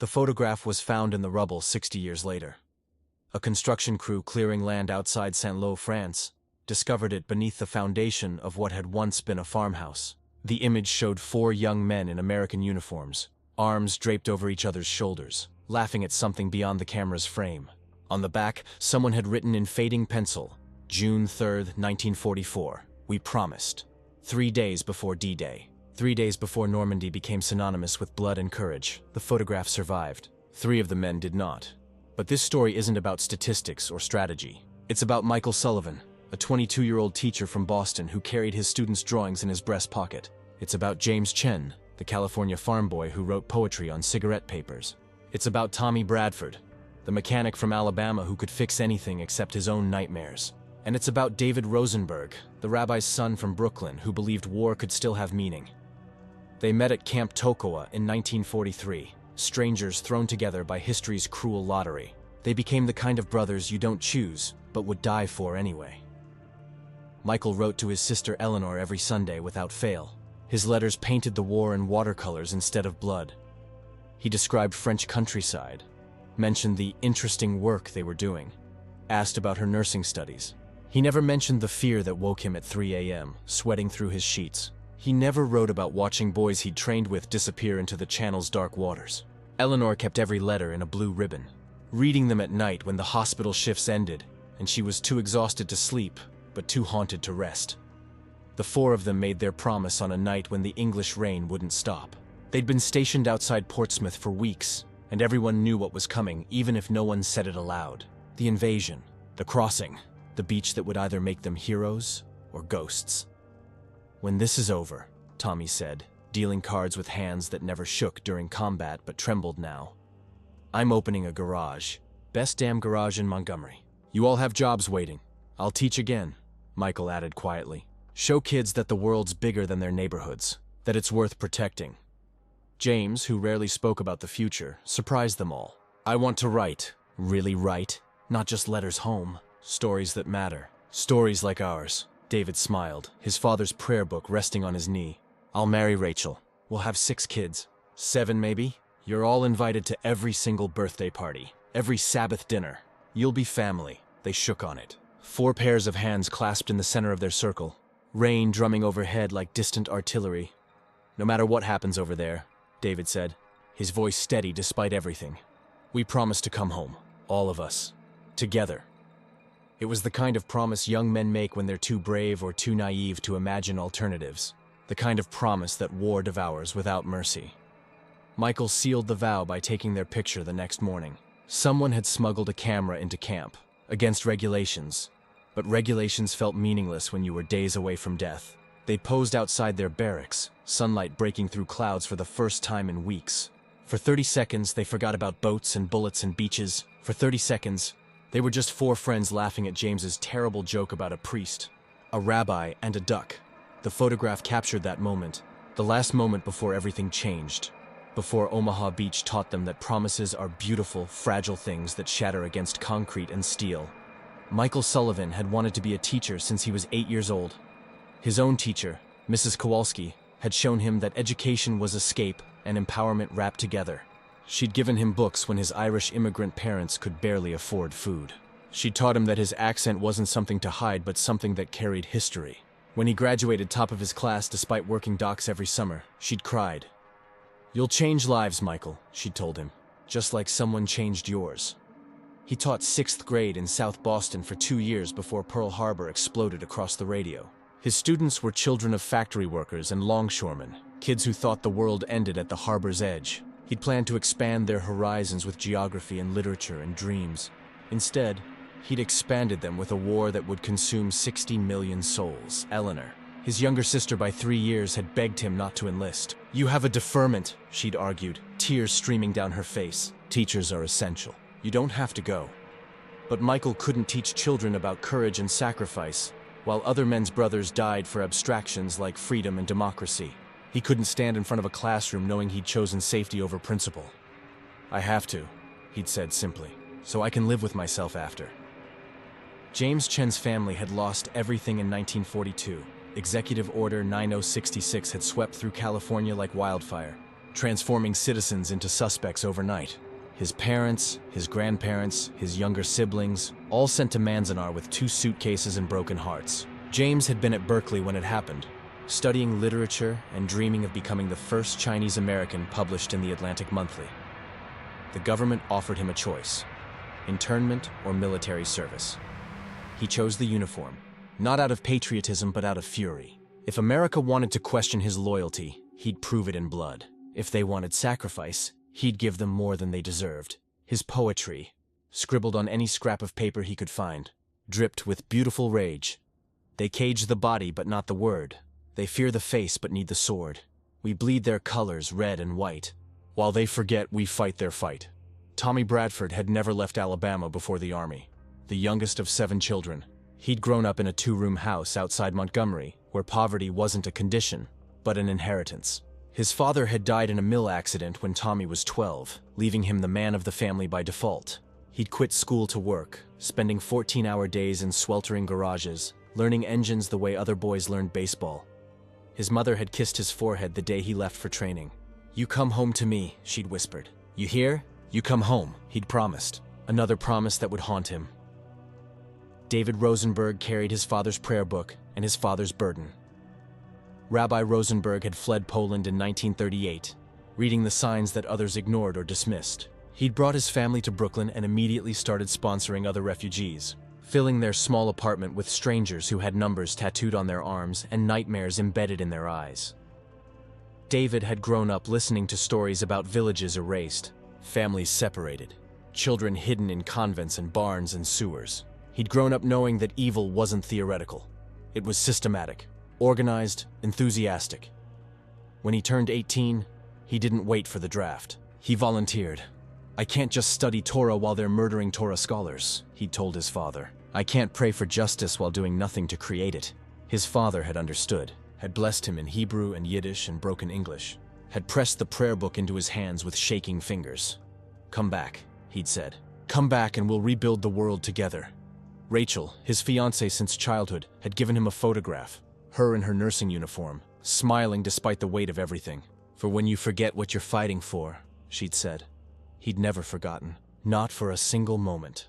The photograph was found in the rubble 60 years later. A construction crew clearing land outside Saint-Lô, France, discovered it beneath the foundation of what had once been a farmhouse. The image showed 4 young men in American uniforms, arms draped over each other's shoulders, laughing at something beyond the camera's frame. On the back, someone had written in fading pencil, June 3, 1944, "We promised." 3 days before D-Day. 3 days before Normandy became synonymous with blood and courage, the photograph survived. 3 of the men did not. But this story isn't about statistics or strategy. It's about Michael Sullivan, a 22-year-old teacher from Boston who carried his students' drawings in his breast pocket. It's about James Chen, the California farm boy who wrote poetry on cigarette papers. It's about Tommy Bradford, the mechanic from Alabama who could fix anything except his own nightmares. And it's about David Rosenberg, the rabbi's son from Brooklyn who believed war could still have meaning. They met at Camp Toccoa in 1943, strangers thrown together by history's cruel lottery. They became the kind of brothers you don't choose, but would die for anyway. Michael wrote to his sister Eleanor every Sunday without fail. His letters painted the war in watercolors instead of blood. He described French countryside, mentioned the interesting work they were doing, asked about her nursing studies. He never mentioned the fear that woke him at 3 a.m., sweating through his sheets. He never wrote about watching boys he'd trained with disappear into the channel's dark waters. Eleanor kept every letter in a blue ribbon, reading them at night when the hospital shifts ended, and she was too exhausted to sleep, but too haunted to rest. The 4 of them made their promise on a night when the English rain wouldn't stop. They'd been stationed outside Portsmouth for weeks, and everyone knew what was coming, even if no one said it aloud. The invasion, the crossing, the beach that would either make them heroes or ghosts. "When this is over," Tommy said, dealing cards with hands that never shook during combat but trembled now, "I'm opening a garage. Best damn garage in Montgomery. You all have jobs waiting. I'll teach again," Michael added quietly. "Show kids that the world's bigger than their neighborhoods, that it's worth protecting." James, who rarely spoke about the future, surprised them all. "I want to write, really write, not just letters home. Stories that matter. Stories like ours." David smiled, his father's prayer book resting on his knee. "I'll marry Rachel. We'll have 6 kids. 7 maybe. You're all invited to every single birthday party, every Sabbath dinner. You'll be family." They shook on it. 4 pairs of hands clasped in the center of their circle, rain drumming overhead like distant artillery. "No matter what happens over there," David said, his voice steady despite everything, "we promise to come home, all of us, together." It was the kind of promise young men make when they're too brave or too naive to imagine alternatives. The kind of promise that war devours without mercy. Michael sealed the vow by taking their picture the next morning. Someone had smuggled a camera into camp, against regulations. But regulations felt meaningless when you were days away from death. They posed outside their barracks, sunlight breaking through clouds for the first time in weeks. For 30 seconds, they forgot about boats and bullets and beaches. For 30 seconds, they were just 4 friends laughing at James's terrible joke about a priest, a rabbi, and a duck. The photograph captured that moment, the last moment before everything changed, before Omaha Beach taught them that promises are beautiful, fragile things that shatter against concrete and steel. Michael Sullivan had wanted to be a teacher since he was 8 years old. His own teacher, Mrs. Kowalski, had shown him that education was escape and empowerment wrapped together. She'd given him books when his Irish immigrant parents could barely afford food. She taught him that his accent wasn't something to hide, but something that carried history. When he graduated top of his class despite working docks every summer, she'd cried. "You'll change lives, Michael," she'd told him, "just like someone changed yours." He taught 6th grade in South Boston for 2 years before Pearl Harbor exploded across the radio. His students were children of factory workers and longshoremen, kids who thought the world ended at the harbor's edge. He'd planned to expand their horizons with geography and literature and dreams. Instead, he'd expanded them with a war that would consume 60 million souls. Eleanor, his younger sister by 3 years, had begged him not to enlist. "You have a deferment," she'd argued, tears streaming down her face. "Teachers are essential. You don't have to go." But Michael couldn't teach children about courage and sacrifice, while other men's brothers died for abstractions like freedom and democracy. He couldn't stand in front of a classroom knowing he'd chosen safety over principle. "I have to," he'd said simply, "so I can live with myself after." James Chen's family had lost everything in 1942. Executive Order 9066 had swept through California like wildfire. transforming citizens into suspects overnight. His parents, his grandparents, his younger siblings, all sent to Manzanar with 2 suitcases and broken hearts. James had been at Berkeley when it happened, studying literature and dreaming of becoming the first Chinese American published in the Atlantic Monthly. The government offered him a choice: internment or military service. He chose the uniform, not out of patriotism but out of fury. If America wanted to question his loyalty, he'd prove it in blood. If they wanted sacrifice, he'd give them more than they deserved. His poetry, scribbled on any scrap of paper he could find, dripped with beautiful rage. They cage the body but not the word. They fear the face but need the sword. We bleed their colors red and white. While they forget, we fight their fight. Tommy Bradford had never left Alabama before the Army. The youngest of 7 children, he'd grown up in a 2-room house outside Montgomery, where poverty wasn't a condition, but an inheritance. His father had died in a mill accident when Tommy was 12, leaving him the man of the family by default. He'd quit school to work, spending 14-hour days in sweltering garages, learning engines the way other boys learned baseball. His mother had kissed his forehead the day he left for training. "You come home to me," she'd whispered. "You hear? You come home," he'd promised. Another promise that would haunt him. David Rosenberg carried his father's prayer book and his father's burden. Rabbi Rosenberg had fled Poland in 1938, reading the signs that others ignored or dismissed. He'd brought his family to Brooklyn and immediately started sponsoring other refugees, filling their small apartment with strangers who had numbers tattooed on their arms and nightmares embedded in their eyes. David had grown up listening to stories about villages erased, families separated, children hidden in convents and barns and sewers. He'd grown up knowing that evil wasn't theoretical. It was systematic, organized, enthusiastic. When he turned 18, he didn't wait for the draft. He volunteered. "I can't just study Torah while they're murdering Torah scholars," he'd told his father. "I can't pray for justice while doing nothing to create it." His father had understood, had blessed him in Hebrew and Yiddish and broken English, had pressed the prayer book into his hands with shaking fingers. "Come back," he'd said. "Come back and we'll rebuild the world together." Rachel, his fiancée since childhood, had given him a photograph, her in her nursing uniform, smiling despite the weight of everything. "For when you forget what you're fighting for," she'd said. He'd never forgotten, not for a single moment.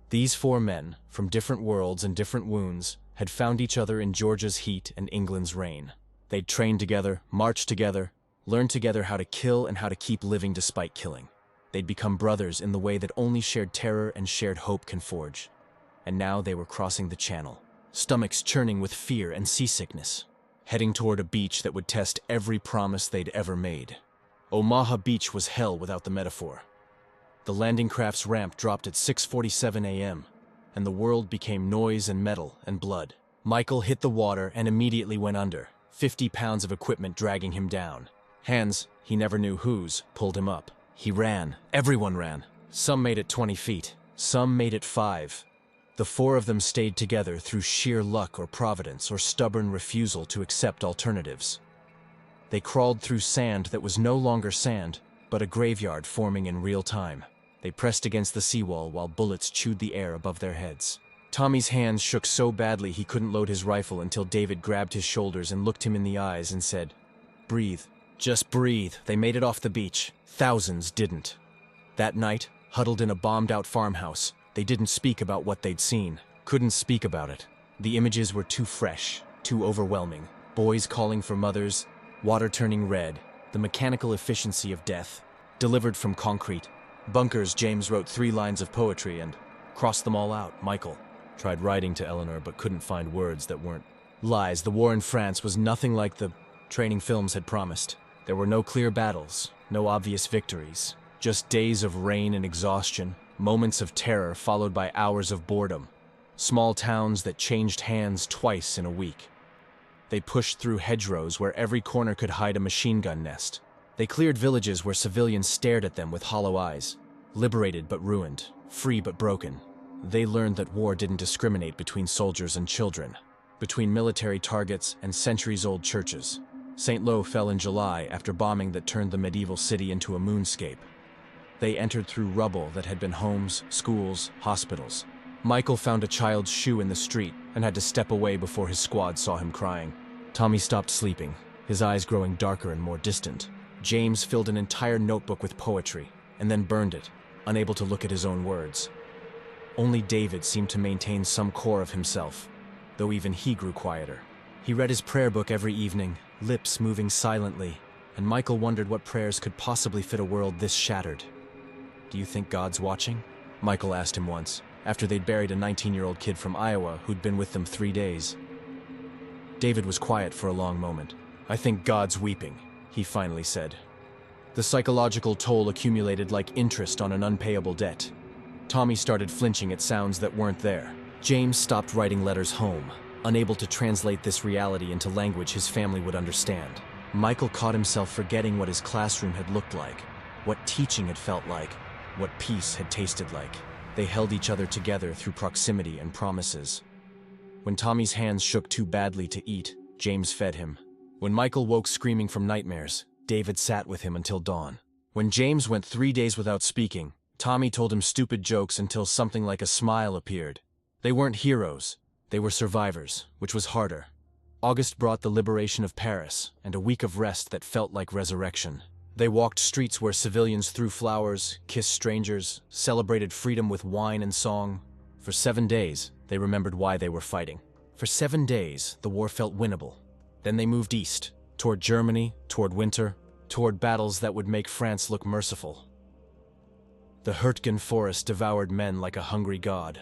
These 4 men, from different worlds and different wounds, had found each other in Georgia's heat and England's rain. They'd trained together, marched together, learned together how to kill and how to keep living despite killing. They'd become brothers in the way that only shared terror and shared hope can forge. And now they were crossing the channel, stomachs churning with fear and seasickness, heading toward a beach that would test every promise they'd ever made. Omaha Beach was hell without the metaphor. The landing craft's ramp dropped at 6:47 a.m., and the world became noise and metal and blood. Michael hit the water and immediately went under, 50 pounds of equipment dragging him down. Hands, he never knew whose, pulled him up. He ran. Everyone ran. Some made it 20 feet. Some made it 5. The 4 of them stayed together through sheer luck or providence or stubborn refusal to accept alternatives. They crawled through sand that was no longer sand, but a graveyard forming in real time. They pressed against the seawall while bullets chewed the air above their heads. Tommy's hands shook so badly he couldn't load his rifle until David grabbed his shoulders and looked him in the eyes and said, "Breathe. Just breathe." They made it off the beach. Thousands didn't. That night, huddled in a bombed-out farmhouse, they didn't speak about what they'd seen, couldn't speak about it. The images were too fresh, too overwhelming. Boys calling for mothers, water turning red, the mechanical efficiency of death, delivered from concrete. Bunkers, James wrote 3 lines of poetry and crossed them all out. Michael tried writing to Eleanor but couldn't find words that weren't lies. The war in France was nothing like the training films had promised. There were no clear battles, no obvious victories, just days of rain and exhaustion, moments of terror followed by hours of boredom. Small towns that changed hands twice in a week. They pushed through hedgerows where every corner could hide a machine gun nest. They cleared villages where civilians stared at them with hollow eyes, liberated but ruined, free but broken. They learned that war didn't discriminate between soldiers and children, between military targets and centuries-old churches. St. Lo fell in July after bombing that turned the medieval city into a moonscape. They entered through rubble that had been homes, schools, hospitals. Michael found a child's shoe in the street and had to step away before his squad saw him crying. Tommy stopped sleeping, his eyes growing darker and more distant. James filled an entire notebook with poetry and then burned it, unable to look at his own words. Only David seemed to maintain some core of himself, though even he grew quieter. He read his prayer book every evening, lips moving silently, and Michael wondered what prayers could possibly fit a world this shattered. "Do you think God's watching?" Michael asked him once, after they'd buried a 19-year-old kid from Iowa who'd been with them 3 days. David was quiet for a long moment. "I think God's weeping," he finally said. The psychological toll accumulated like interest on an unpayable debt. Tommy started flinching at sounds that weren't there. James stopped writing letters home, unable to translate this reality into language his family would understand. Michael caught himself forgetting what his classroom had looked like, what teaching had felt like, what peace had tasted like. They held each other together through proximity and promises. When Tommy's hands shook too badly to eat, James fed him. When Michael woke screaming from nightmares, David sat with him until dawn. When James went 3 days without speaking, Tommy told him stupid jokes until something like a smile appeared. They weren't heroes, they were survivors, which was harder. August brought the liberation of Paris and a week of rest that felt like resurrection. They walked streets where civilians threw flowers, kissed strangers, celebrated freedom with wine and song. For 7 days, they remembered why they were fighting. For 7 days, the war felt winnable. Then they moved east, toward Germany, toward winter, toward battles that would make France look merciful. The Hurtgen forest devoured men like a hungry god.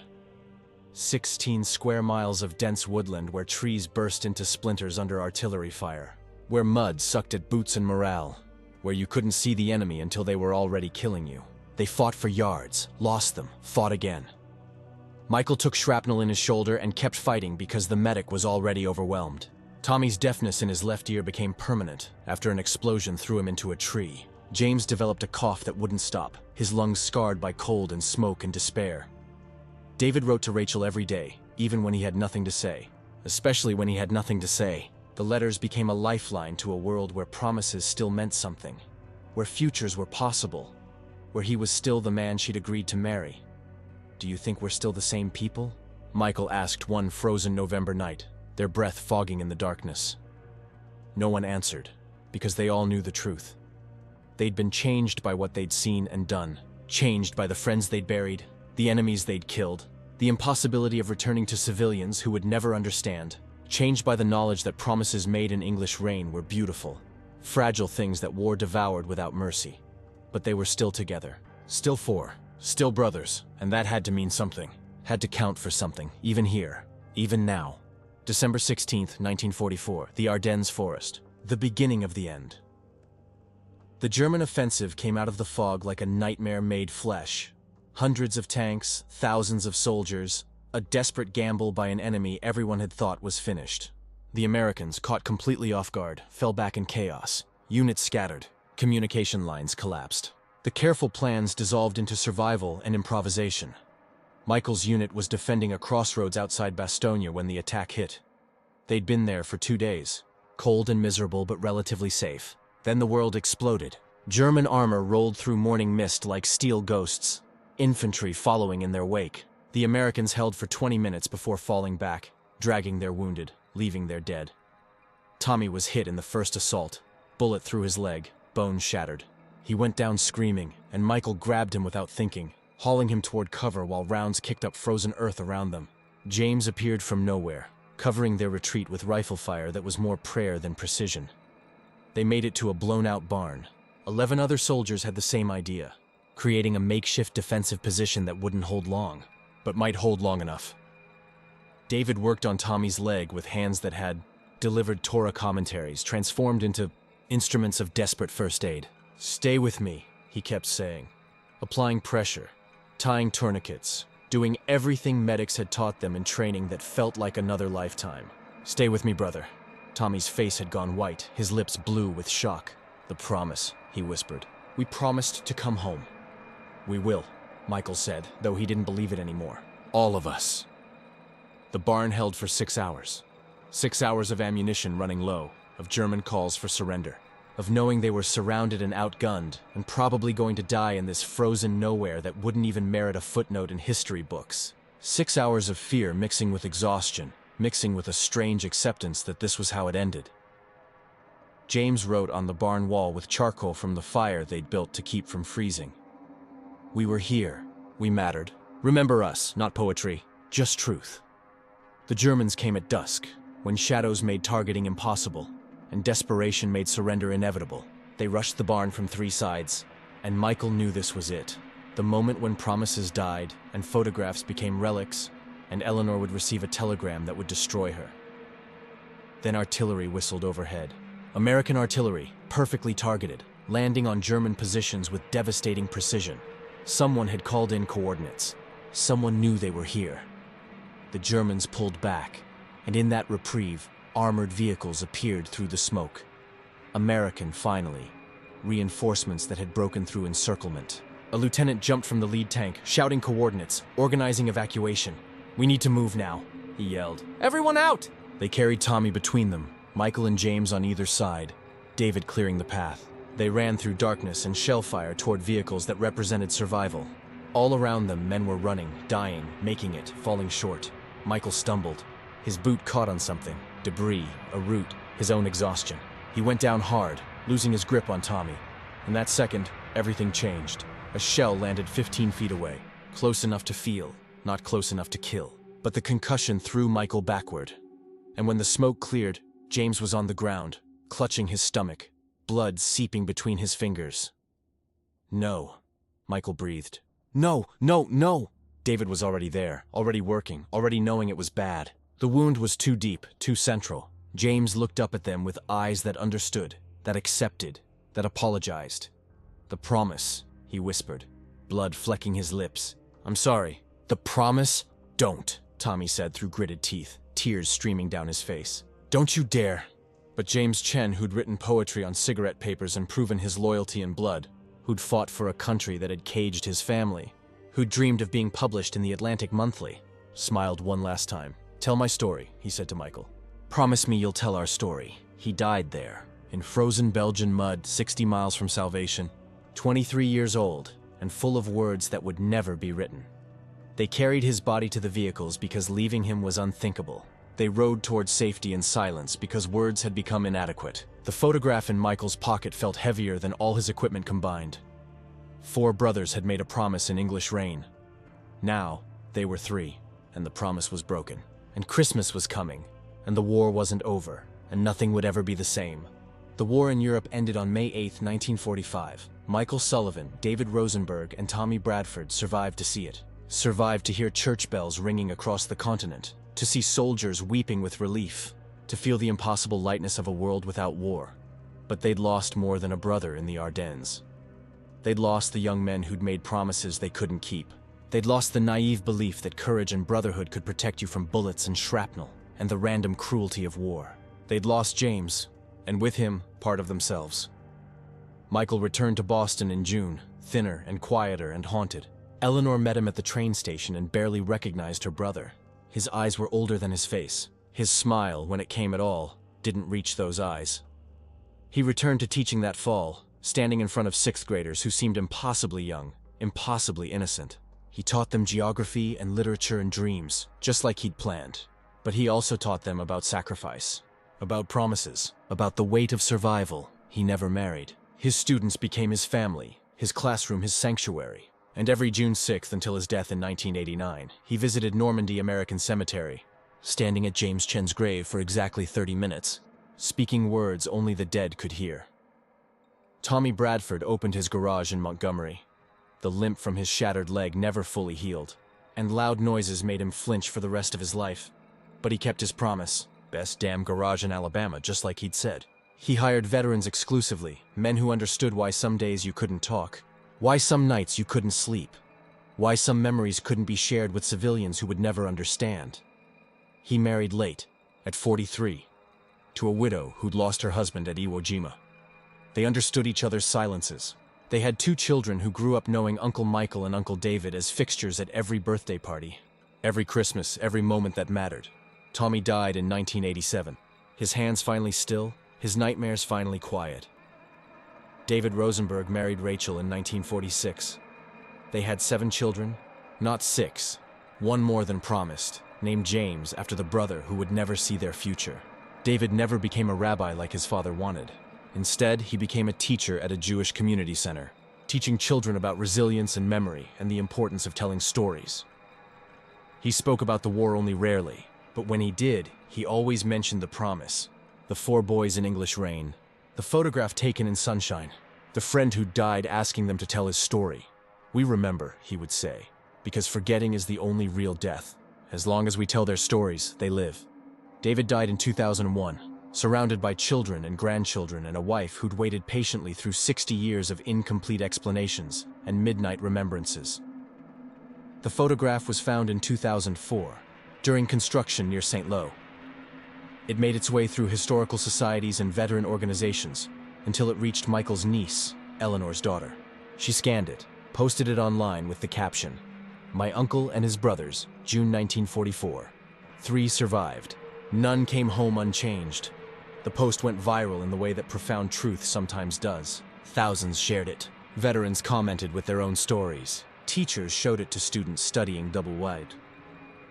16 square miles of dense woodland where trees burst into splinters under artillery fire, where mud sucked at boots and morale, where you couldn't see the enemy until they were already killing you. They fought for yards, lost them, fought again. Michael took shrapnel in his shoulder and kept fighting because the medic was already overwhelmed. Tommy's deafness in his left ear became permanent after an explosion threw him into a tree. James developed a cough that wouldn't stop, his lungs scarred by cold and smoke and despair. David wrote to Rachel every day, even when he had nothing to say. Especially when he had nothing to say. The letters became a lifeline to a world where promises still meant something, where futures were possible, where he was still the man she'd agreed to marry. "Do you think we're still the same people?" Michael asked one frozen November night, their breath fogging in the darkness. No one answered, because they all knew the truth. They'd been changed by what they'd seen and done, changed by the friends they'd buried, the enemies they'd killed, the impossibility of returning to civilians who would never understand, changed by the knowledge that promises made in English rain were beautiful, fragile things that war devoured without mercy. But they were still together, still four, still brothers, and that had to mean something, had to count for something, even here, even now. December 16th, 1944, the Ardennes forest, the beginning of the end. The German offensive came out of the fog like a nightmare made flesh. Hundreds of tanks, thousands of soldiers, a desperate gamble by an enemy everyone had thought was finished. The Americans, caught completely off guard, fell back in chaos. Units scattered, communication lines collapsed. The careful plans dissolved into survival and improvisation. Michael's unit was defending a crossroads outside Bastogne when the attack hit. They'd been there for 2 days, cold and miserable but relatively safe. Then the world exploded. German armor rolled through morning mist like steel ghosts, infantry following in their wake. The Americans held for 20 minutes before falling back, dragging their wounded, leaving their dead. Tommy was hit in the first assault, bullet through his leg, bone shattered. He went down screaming, and Michael grabbed him without thinking, hauling him toward cover while rounds kicked up frozen earth around them. James appeared from nowhere, covering their retreat with rifle fire that was more prayer than precision. They made it to a blown-out barn. 11 other soldiers had the same idea, creating a makeshift defensive position that wouldn't hold long, but might hold long enough. David worked on Tommy's leg with hands that had delivered Torah commentaries, transformed into instruments of desperate first aid. "Stay with me," he kept saying, applying pressure, tying tourniquets, doing everything medics had taught them in training that felt like another lifetime. "Stay with me, brother." Tommy's face had gone white, his lips blue with shock. "The promise," he whispered. "We promised to come home." "We will," Michael said, though he didn't believe it anymore. "All of us." The barn held for 6 hours. 6 hours of ammunition running low, of German calls for surrender, of knowing they were surrounded and outgunned, and probably going to die in this frozen nowhere that wouldn't even merit a footnote in history books. 6 hours of fear mixing with exhaustion, mixing with a strange acceptance that this was how it ended. James wrote on the barn wall with charcoal from the fire they'd built to keep from freezing. We were here. We mattered. Remember us, not poetry, just truth. The Germans came at dusk, when shadows made targeting impossible, and desperation made surrender inevitable. They rushed the barn from 3 sides, and Michael knew this was it. The moment when promises died, and photographs became relics, and Eleanor would receive a telegram that would destroy her. Then artillery whistled overhead. American artillery, perfectly targeted, landing on German positions with devastating precision. Someone had called in coordinates. Someone knew they were here. The Germans pulled back, and in that reprieve, armored vehicles appeared through the smoke. American, finally. Reinforcements that had broken through encirclement. A lieutenant jumped from the lead tank, shouting coordinates, organizing evacuation. "We need to move now," he yelled. "Everyone out!" They carried Tommy between them, Michael and James on either side, David clearing the path. They ran through darkness and shellfire toward vehicles that represented survival. All around them, men were running, dying, making it, falling short. Michael stumbled. His boot caught on something. Debris, a root, his own exhaustion. He went down hard, losing his grip on Tommy. In that second, everything changed. A shell landed 15 feet away, close enough to feel, not close enough to kill. But the concussion threw Michael backward. And when the smoke cleared, James was on the ground, clutching his stomach, blood seeping between his fingers. "No," Michael breathed. "No, no, no!" David was already there, already working, already knowing it was bad. The wound was too deep, too central. James looked up at them with eyes that understood, that accepted, that apologized. "The promise," he whispered, blood flecking his lips. "I'm sorry. The promise? Don't," Tommy said through gritted teeth, tears streaming down his face. "Don't you dare." But James Chen, who'd written poetry on cigarette papers and proven his loyalty in blood, who'd fought for a country that had caged his family, who'd dreamed of being published in the Atlantic Monthly, smiled one last time. "Tell my story," he said to Michael. "Promise me you'll tell our story." He died there, in frozen Belgian mud 60 miles from salvation, 23 years old, and full of words that would never be written. They carried his body to the vehicles because leaving him was unthinkable. They rode towards safety in silence because words had become inadequate. The photograph in Michael's pocket felt heavier than all his equipment combined. 4 brothers had made a promise in English rain. Now, they were 3, and the promise was broken. And Christmas was coming, and the war wasn't over, and nothing would ever be the same. The war in Europe ended on May 8, 1945. Michael Sullivan, David Rosenberg, and Tommy Bradford survived to see it. Survived to hear church bells ringing across the continent, to see soldiers weeping with relief, to feel the impossible lightness of a world without war. But they'd lost more than a brother in the Ardennes. They'd lost the young men who'd made promises they couldn't keep. They'd lost the naive belief that courage and brotherhood could protect you from bullets and shrapnel, and the random cruelty of war. They'd lost James, and with him, part of themselves. Michael returned to Boston in June, thinner and quieter and haunted. Eleanor met him at the train station and barely recognized her brother. His eyes were older than his face. His smile, when it came at all, didn't reach those eyes. He returned to teaching that fall, standing in front of 6th graders who seemed impossibly young, impossibly innocent. He taught them geography and literature and dreams, just like he'd planned. But he also taught them about sacrifice, about promises, about the weight of survival. He never married. His students became his family, his classroom his sanctuary. And every June 6th until his death in 1989, he visited Normandy American Cemetery, standing at James Chen's grave for exactly 30 minutes, speaking words only the dead could hear. Tommy Bradford opened his garage in Montgomery. The limp from his shattered leg never fully healed, and loud noises made him flinch for the rest of his life. But he kept his promise. Best damn garage in Alabama, just like he'd said. He hired veterans exclusively, men who understood why some days you couldn't talk, why some nights you couldn't sleep, why some memories couldn't be shared with civilians who would never understand. He married late, at 43, to a widow who'd lost her husband at Iwo Jima. They understood each other's silences. They had 2 children who grew up knowing Uncle Michael and Uncle David as fixtures at every birthday party, every Christmas, every moment that mattered. Tommy died in 1987. His hands finally still, his nightmares finally quiet. David Rosenberg married Rachel in 1946. They had 7 children, not 6, one more than promised, named James after the brother who would never see their future. David never became a rabbi like his father wanted. Instead, he became a teacher at a Jewish community center, teaching children about resilience and memory and the importance of telling stories. He spoke about the war only rarely, but when he did, he always mentioned the promise. The 4 boys in English rain, the photograph taken in sunshine, the friend who died asking them to tell his story. We remember, he would say, because forgetting is the only real death. As long as we tell their stories, they live. David died in 2001, surrounded by children and grandchildren and a wife who'd waited patiently through 60 years of incomplete explanations and midnight remembrances. The photograph was found in 2004, during construction near St. Lo. It made its way through historical societies and veteran organizations until it reached Michael's niece, Eleanor's daughter. She scanned it, posted it online with the caption, "My uncle and his brothers, June 1944. 3 survived. None came home unchanged." The post went viral in the way that profound truth sometimes does. Thousands shared it. Veterans commented with their own stories. Teachers showed it to students studying WWII.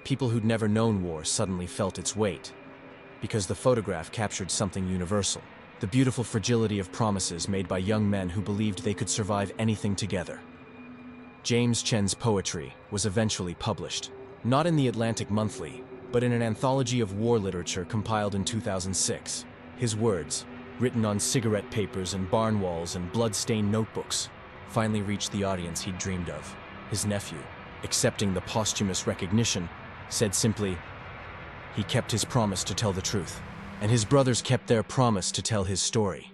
People who'd never known war suddenly felt its weight, because the photograph captured something universal, the beautiful fragility of promises made by young men who believed they could survive anything together. James Chen's poetry was eventually published, not in the Atlantic Monthly, but in an anthology of war literature compiled in 2006. His words, written on cigarette papers and barn walls and blood-stained notebooks, finally reached the audience he'd dreamed of. His nephew, accepting the posthumous recognition, said simply, "He kept his promise to tell the truth, and his brothers kept their promise to tell his story."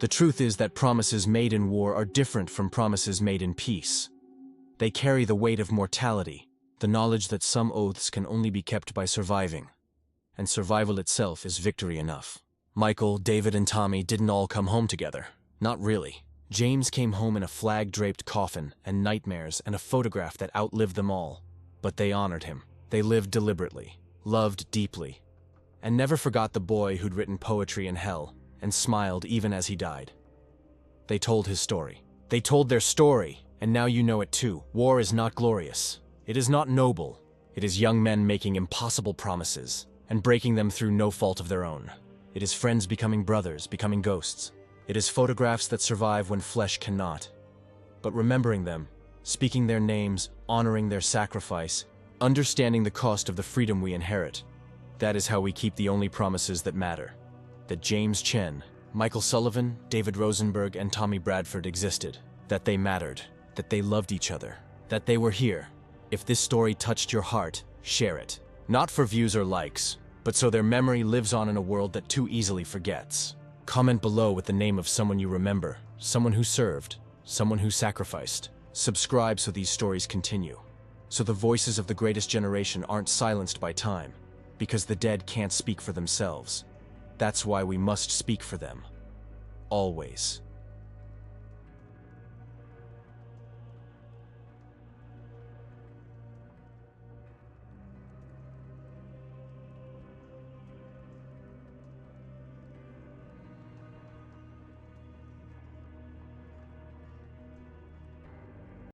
The truth is that promises made in war are different from promises made in peace. They carry the weight of mortality, the knowledge that some oaths can only be kept by surviving, and survival itself is victory enough. Michael, David, and Tommy didn't all come home together. Not really. James came home in a flag-draped coffin and nightmares and a photograph that outlived them all. But they honored him. They lived deliberately, loved deeply, and never forgot the boy who'd written poetry in hell and smiled even as he died. They told his story. They told their story, and now you know it too. War is not glorious. It is not noble. It is young men making impossible promises and breaking them through no fault of their own. It is friends becoming brothers, becoming ghosts. It is photographs that survive when flesh cannot. But remembering them, speaking their names, honoring their sacrifice, understanding the cost of the freedom we inherit, that is how we keep the only promises that matter. That James Chen, Michael Sullivan, David Rosenberg, and Tommy Bradford existed. That they mattered. That they loved each other. That they were here. If this story touched your heart, share it. Not for views or likes, but so their memory lives on in a world that too easily forgets. Comment below with the name of someone you remember, someone who served, someone who sacrificed. Subscribe so these stories continue, so the voices of the greatest generation aren't silenced by time, because the dead can't speak for themselves. That's why we must speak for them. Always.